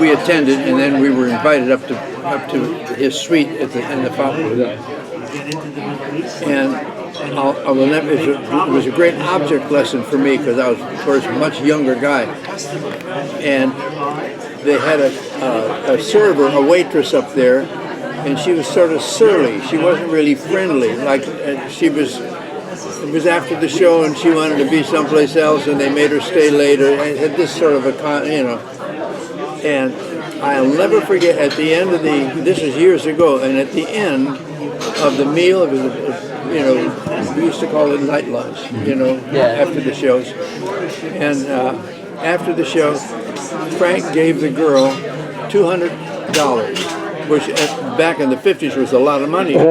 we attended, and then we were invited up to his suite in the Fountain. And I will never, it was a great object lesson for me because I was, of course, a much younger guy. And they had a server, a waitress up there, and she was sort of surly. She wasn't really friendly. Like it was after the show, and she wanted to be someplace else, and they made her stay later. And had this sort of and I'll never forget. At the end of this was years ago, and at the end of the meal, it was we used to call it night lunch. After the shows, and after the show, Frank gave the girl $200. Which back in the 50s was a lot of money. I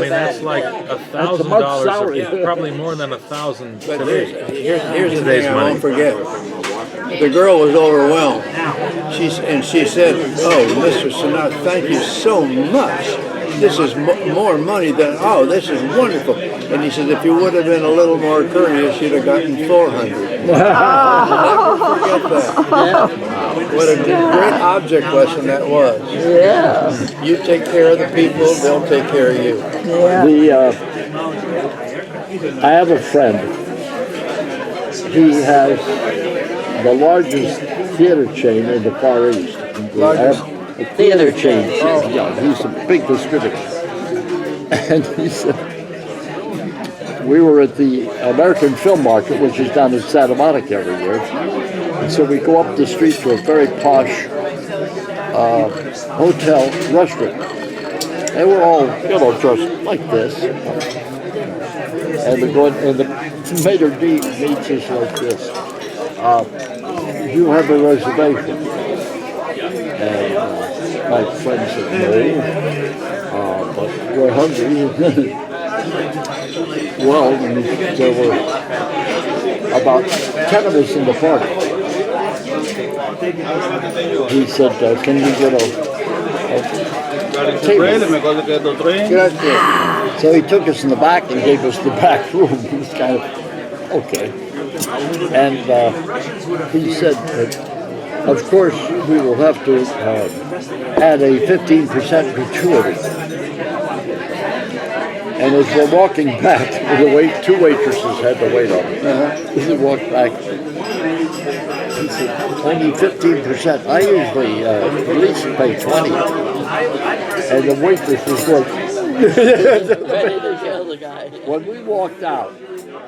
mean, that's like $1,000, probably more than 1,000 today. Here's the thing I won't forget. The girl was overwhelmed. She said, "Oh, Mr. Sinatra, thank you so much. This is more money than, this is wonderful." And he said, "If you would have been a little more courteous, you'd have gotten $400. Never forget that. What a great object lesson that was. Yeah. You take care of the people, they'll take care of you. Yeah. I have a friend. He has the largest theater chain in the Far East. Largest theater chain. Yeah, he's a big distributor. And he said, we were at the American Film Market, which is down in Santa Monica every year. And so we go up the street to a very posh hotel restaurant. They were all, dressed like this. And the maitre d' meets us like this. You have a reservation? And my friend said, no, but we're hungry. Well, there were about 10 of us in the party. He said, can we get a table? So he took us in the back and gave us the back room. He was kind of, okay. And he said that, of course, we will have to add a 15% gratuity. And as we're walking back, two waitresses had to wait on me. As we walked back, he said, only 15%. I usually at least pay 20. And the waitress was Ready to kill the guy. When we walked out,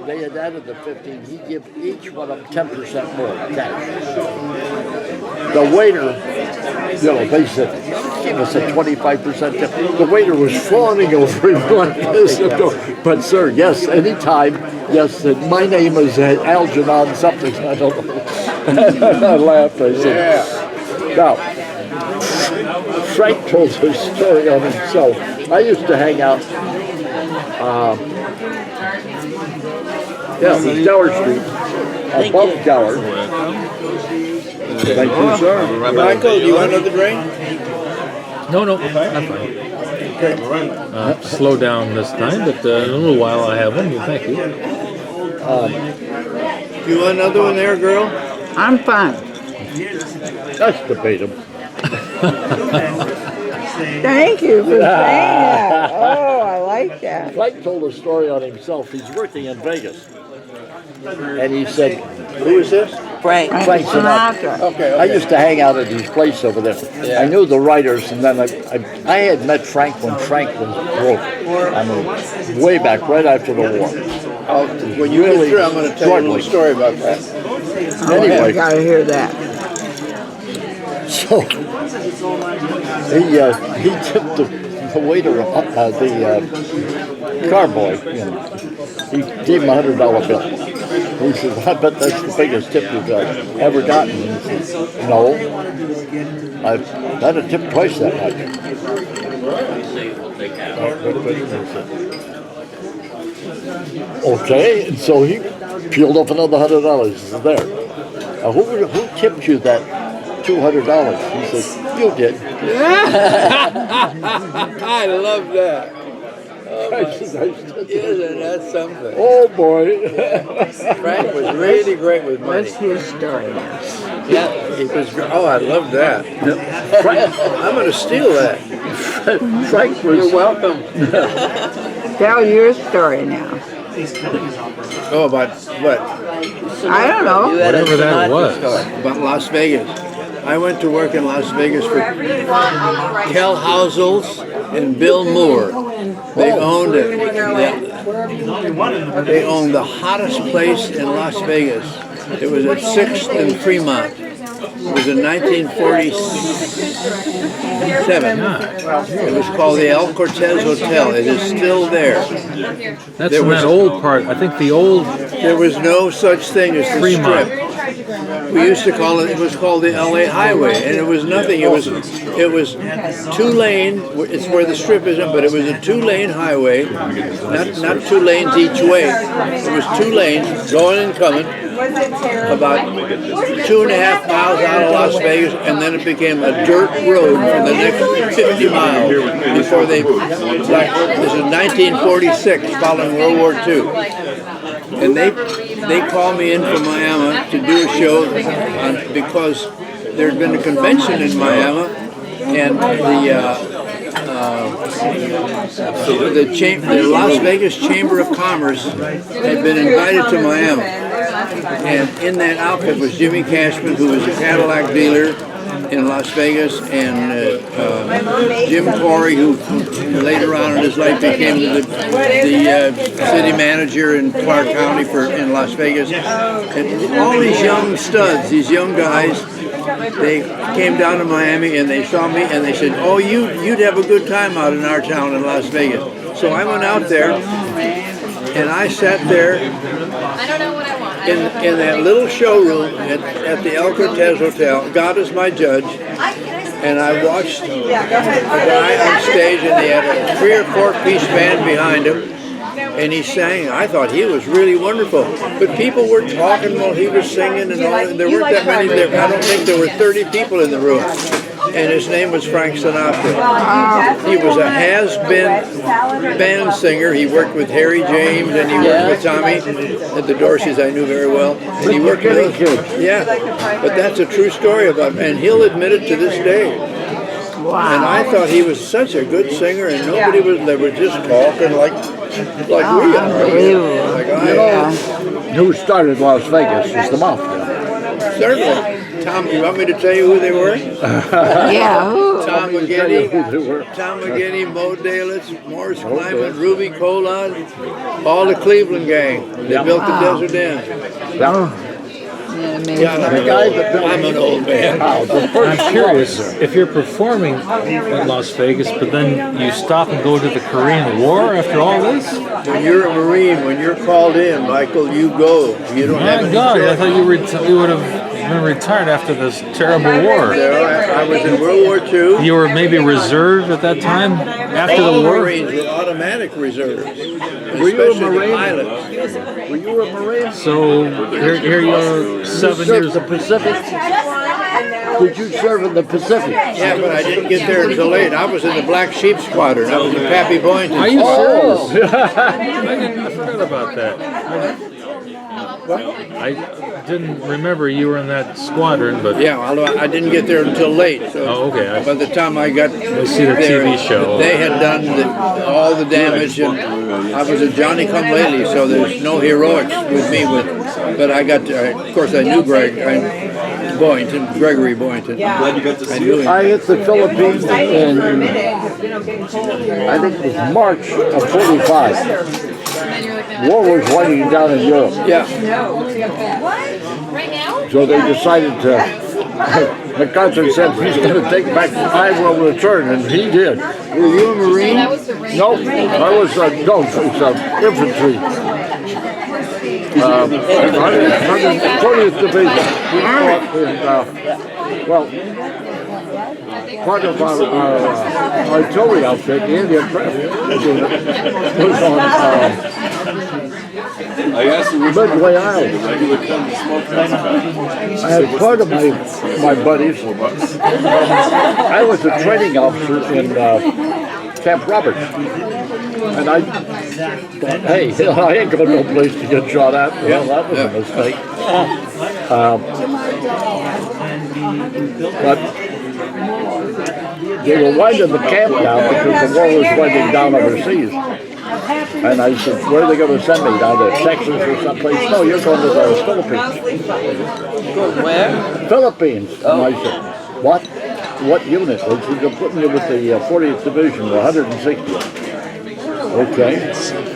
they had added the 15. He gave each one of them 10% more cash. The waiter, they said, give us a 25% tip. The waiter was fawning over him like this. But sir, yes, anytime. Yes, my name is Algernon something. I don't know. I laughed. I said, now, Frank told a story on himself. I used to hang out, Gower Street, above Gower. Thank you, sir. Michael, do you want another drink? No, I'm fine. Slow down this time, but in a little while I have one. Thank you. You want another one there, girl? I'm fine. That's debatable. Thank you for saying that. Oh, I like that. Frank told a story on himself. He's working in Vegas. And he said, who is this? Frank Sinatra. Okay. I used to hang out at his place over there. Yeah. I knew the writers, and then I had met Frank when Frank was broke. I mean, way back, right after the war. When you really get through, I'm going to tell you a little story about that. Anyway, I gotta hear that. So he tipped the waiter, the car boy. He gave him $100 bill. He said, I bet that's the biggest tip you've ever gotten. He said, no, I've had a tip twice that much. Okay, and so he peeled off another $100. He said, there. Who tipped you that $200? He said, you did. I love that. Isn't that something? Oh boy. Frank was really great with money. What's his story now? Yeah. He was, Oh, I love that. I'm going to steal that. Frank was. You're welcome. Tell your story now. Oh, about what? I don't know. Whatever that was. About Las Vegas. I went to work in Las Vegas for Kel Housels and Bill Moore. They owned it. They owned the hottest place in Las Vegas. It was at 6th and Fremont. It was in 1947. It was called the El Cortez Hotel. It is still there. That's There in was- that old part. I think the old There was no such thing as the Fremont. Strip. We used to call it. It was called the LA Highway, and it was nothing. It was 2-lane. It's where the Strip isn't, but it was a 2-lane highway, not 2 lanes each way. It was 2 lanes going and coming, about 2.5 miles out of Las Vegas, and then it became a dirt road for the next 50 miles before they. This is 1946, following World War II. And they called me in from Miami to do a show because there had been a convention in Miami, and the Las Vegas Chamber of Commerce had been invited to Miami. And in that outfit was Jimmy Cashman, who was a Cadillac dealer in Las Vegas, and Jim Corey, who later on in his life became the city manager in Clark County in Las Vegas. And all these young studs, these young guys, they came down to Miami and they saw me and they said, "Oh, you'd have a good time out in our town in Las Vegas." So I went out there and I sat there in that little showroom at the El Cortez Hotel. God is my judge. And I watched a guy on stage, and he had a 3 or 4 piece band behind him, and he sang. I thought he was really wonderful. But people were talking while he was singing, and all. There weren't that many there. I don't think there were 30 people in the room. And his name was Frank Sinatra. He was a has-been band singer. He worked with Harry James, and he worked with Tommy at the Dorseys. I knew very well. And he worked with those. Yeah, but that's a true story about him, and he'll admit it to this day. Wow. And I thought he was such a good singer, and nobody was. They were just talking like we are. Unbelievable. Like Who started Las Vegas is the Mafia. certainly. Tom, you want me to tell you who they were? Yeah. Who? Tom Who they were. McGinney, Mo Dalitz, Morris Kleiman, Ruby Cola, all the Cleveland gang. They built the Desert Inn. Amazing. Yeah, I'm an old man. I'm curious if you're performing in Las Vegas, but then you stop and go to the Korean War after all this. When you're a Marine, when you're called in, Michael, you go. You don't have My any God, I choice. thought you would have been retired after this terrible war. I was in World War II. You were maybe reserved at that time after All the war. Marines were automatic reserves, Were you a especially the Marine? pilots. Were you a Marine? So here you are, 7 You years. served the Pacific? Did you serve in the Pacific? Yeah, but I didn't get there until late. I was in the Black Sheep Squadron. I was in Pappy Boynton. Are you Oh. serious? I forgot about that. I didn't remember you were in that squadron, but Yeah, although I didn't get there until late. So Oh, okay. by the time I got see the there, TV show. they had done all the damage, and I was a Johnny Come Lately, so there's no heroics with me. But I got to, of course, I knew Gregory Boynton. I knew him. I hit the Philippines in, I think it was March of 45. War was winding down in Europe. Yeah, So they decided to, MacArthur said he's going to take back, I will return, and he did. were you a Marine? Nope, I was, no, it was infantry. 120th Division. We fought in, well, part of our artillery outfit, the Indian Craft Unit, was on Midway Island. I had part of my buddies. I was a training officer in Camp Roberts. And I thought, hey, I ain't got no place to get shot at. Well, that was a mistake. But they were winding the camp down because the war was winding down overseas. And I said, where are they going to send me? Down to Texas or someplace? No, you're going to the Philippines. Where? Philippines. And I said, what? What unit? They said, they're putting you with the 40th Division, the 160th. Okay.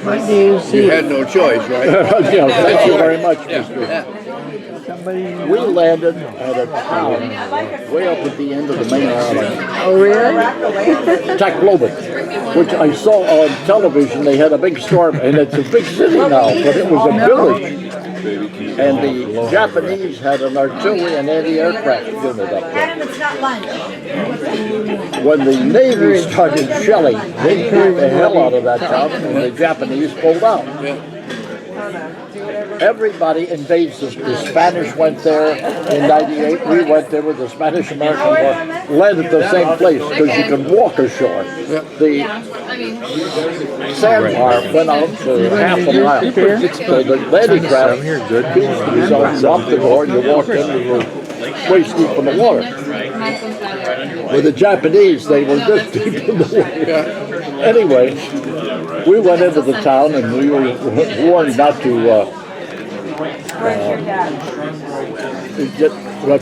What do you see? You had no choice, right? Yeah, thank you very much, Mr. We landed at a town way up at the end of the main island, Oh, really? Tacloban, which I saw on television. They had a big storm, and it's a big city now, but it was a village. And the Japanese had an artillery and anti-aircraft unit up there. When the Navy started shelling, they beat the hell out of that town, and the Japanese pulled out. Everybody invades the Spanish went there in '98. We went there with the Spanish-American War. Landed at the same place because you could walk ashore. The sandbar went out to half a mile. So the landing craft dropped the door and you walked in and you were waist deep in the water. With the Japanese, they were this deep in the water. Anyway, we went into the town and we were warned not to get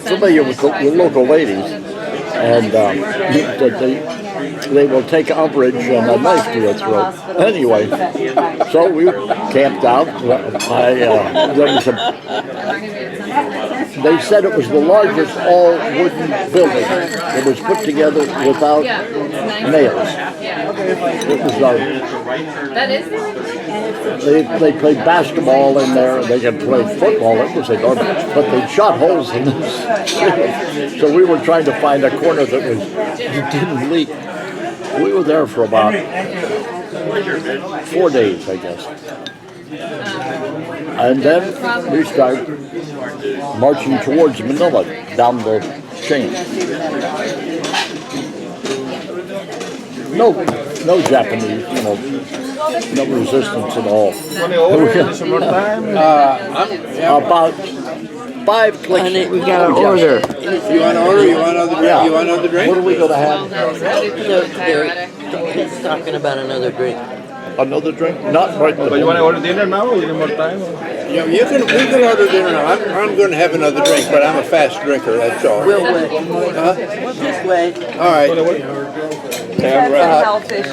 familiar with the local ladies, and they will take umbrage and a knife to your throat. Anyway, so we camped out. There was they said it was the largest all-wooden building. It was put together without nails. It was they played basketball in there, and they could play football. It was enormous, but they shot holes in this. So we were trying to find a corner that didn't leak. We were there for about 4 days, I guess. And then we started marching towards Manila down the chain. No Japanese, no resistance at all. About 5 clicks. Honey, we got an order. You want to order? You want another drink? Yeah. You want another drink? What are we going to have? He's talking about another drink. Another drink? Not right now. But you want to order dinner now or you need more time? Yeah, we can order dinner now. I'm going to have another drink, but I'm a fast drinker. That's all. We'll wait. This way. All right. Yeah, right. Health issue.